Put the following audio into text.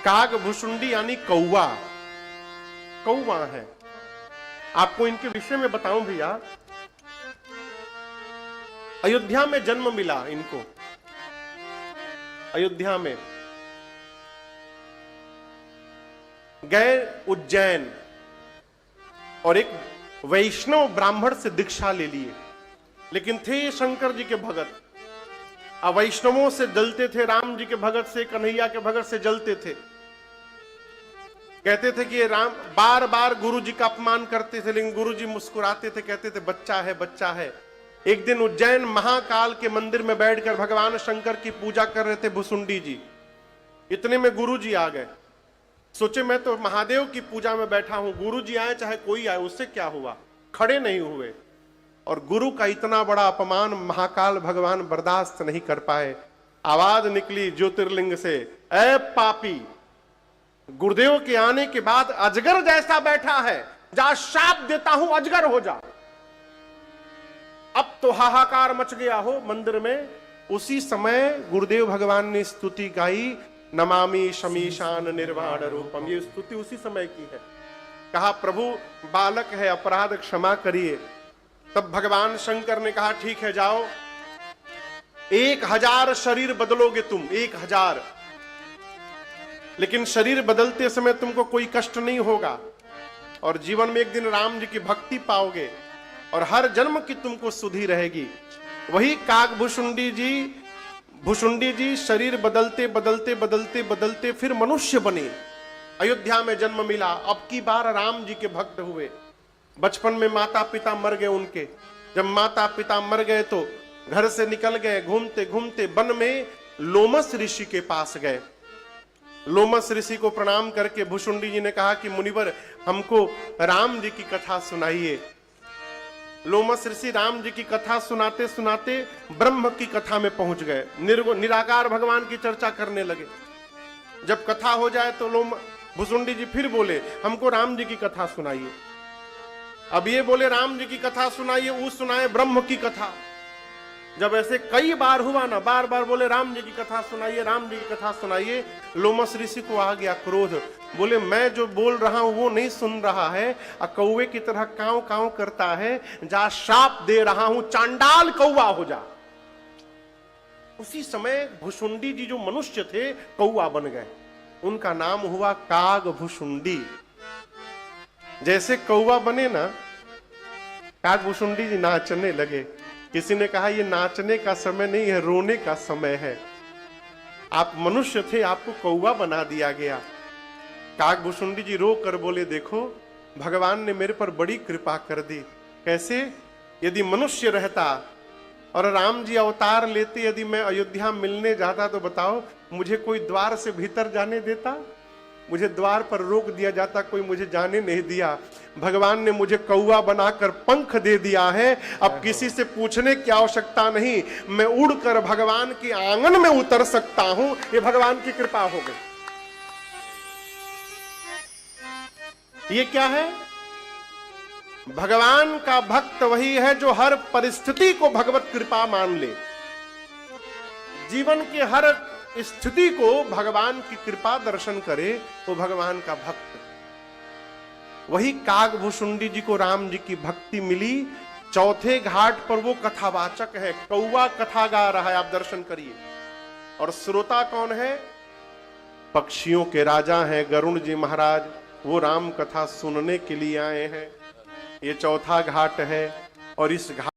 काग भुसुंडी यानी कौवा, कौवा है। आपको इनके विषय में बताऊं भैया, अयोध्या में जन्म मिला इनको। अयोध्या में गए उज्जैन और एक वैष्णव ब्राह्मण से दीक्षा ले लिए, लेकिन थे शंकर जी के भगत। वैष्णवों से जलते थे, राम जी के भगत से, कन्हैया के भगत से जलते थे। कहते थे कि ये राम, बार बार गुरु जी का अपमान करते थे, लेकिन गुरु जी मुस्कुराते थे, कहते थे बच्चा है बच्चा है। एक दिन उज्जैन महाकाल के मंदिर में बैठकर भगवान शंकर की पूजा कर रहे थे भुसुंडी जी। इतने में गुरु जी आ गए। सोचे मैं तो महादेव की पूजा में बैठा हूं, गुरु जी आए चाहे कोई आए, उससे क्या हुआ, खड़े नहीं हुए। और गुरु का इतना बड़ा अपमान महाकाल भगवान बर्दाश्त नहीं कर पाए। आवाज निकली ज्योतिर्लिंग से, ऐ पापी, गुरुदेव के आने के बाद अजगर जैसा बैठा है, जा शाप देता हूं अजगर हो जा। अब तो हाहाकार मच गया हो मंदिर में। उसी समय गुरुदेव भगवान ने स्तुति गाई, नमामि शमीशान निर्वाण रूपम। ये स्तुति उसी समय की है। कहा प्रभु बालक है, अपराध क्षमा करिए। तब भगवान शंकर ने कहा ठीक है जाओ, 1000 शरीर बदलोगे तुम, 1000, लेकिन शरीर बदलते समय तुमको कोई कष्ट नहीं होगा और जीवन में एक दिन राम जी की भक्ति पाओगे और हर जन्म की तुमको सुधि रहेगी। वही काग भुसुंडी जी शरीर बदलते बदलते बदलते बदलते फिर मनुष्य बने, अयोध्या में जन्म मिला। अब की बार राम जी के भक्त हुए। बचपन में माता पिता मर गए उनके। जब माता पिता मर गए तो घर से निकल गए, घूमते घूमते वन में लोमस ऋषि के पास गए। लोमस ऋषि को प्रणाम करके भुसुंडी जी ने कहा कि मुनिवर हमको राम जी की कथा सुनाइए। लोमस ऋषि राम जी की कथा सुनाते सुनाते ब्रह्म की कथा में पहुंच गए, निराकार भगवान की चर्चा करने लगे। जब कथा हो जाए तो भुसुंडी जी फिर बोले हमको राम जी की कथा सुनाइए। अब ये बोले राम जी की कथा सुनाइए, वो सुनाए ब्रह्म की कथा। जब ऐसे कई बार हुआ ना, बार बार बोले राम जी की कथा सुनाइए, राम जी की कथा सुनाइए, लोमस ऋषि को आ गया क्रोध। बोले मैं जो बोल रहा हूं वो नहीं सुन रहा है, कौवे की तरह कांव कांव करता है, जा शाप दे रहा हूं, चांडाल कौवा हो जा। उसी समय भुसुंडी जी जो मनुष्य थे कौवा बन गए। उनका नाम हुआ काग भुसुंडी। जैसे कौवा बने ना, काग भुसुंडी जी नाचने लगे। किसी ने कहा ये नाचने का समय नहीं है, रोने का समय है। आप मनुष्य थे, आपको कौवा बना दिया गया। काग भुसुंडी जी रो कर बोले देखो भगवान ने मेरे पर बड़ी कृपा कर दी। कैसे? यदि मनुष्य रहता और राम जी अवतार लेते, यदि मैं अयोध्या मिलने जाता तो बताओ मुझे कोई द्वार से भीतर जाने देता? मुझे द्वार पर रोक दिया जाता, कोई मुझे जाने नहीं दिया। भगवान ने मुझे कौवा बनाकर पंख दे दिया है। अब किसी से पूछने की आवश्यकता नहीं, मैं उड़कर भगवान के आंगन में उतर सकता हूं। ये भगवान की कृपा हो गई। ये क्या है? भगवान का भक्त वही है जो हर परिस्थिति को भगवत कृपा मान ले। जीवन के हर स्थिति को भगवान की कृपा दर्शन करे, वो भगवान का भक्त। वही काग भुसुंडी जी को राम जी की भक्ति मिली। चौथे घाट पर वो कथावाचक है, कौवा कथा गा रहा है, आप दर्शन करिए। और श्रोता कौन है? पक्षियों के राजा हैं गरुण जी महाराज, वो राम कथा सुनने के लिए आए हैं। ये चौथा घाट है और इस घाट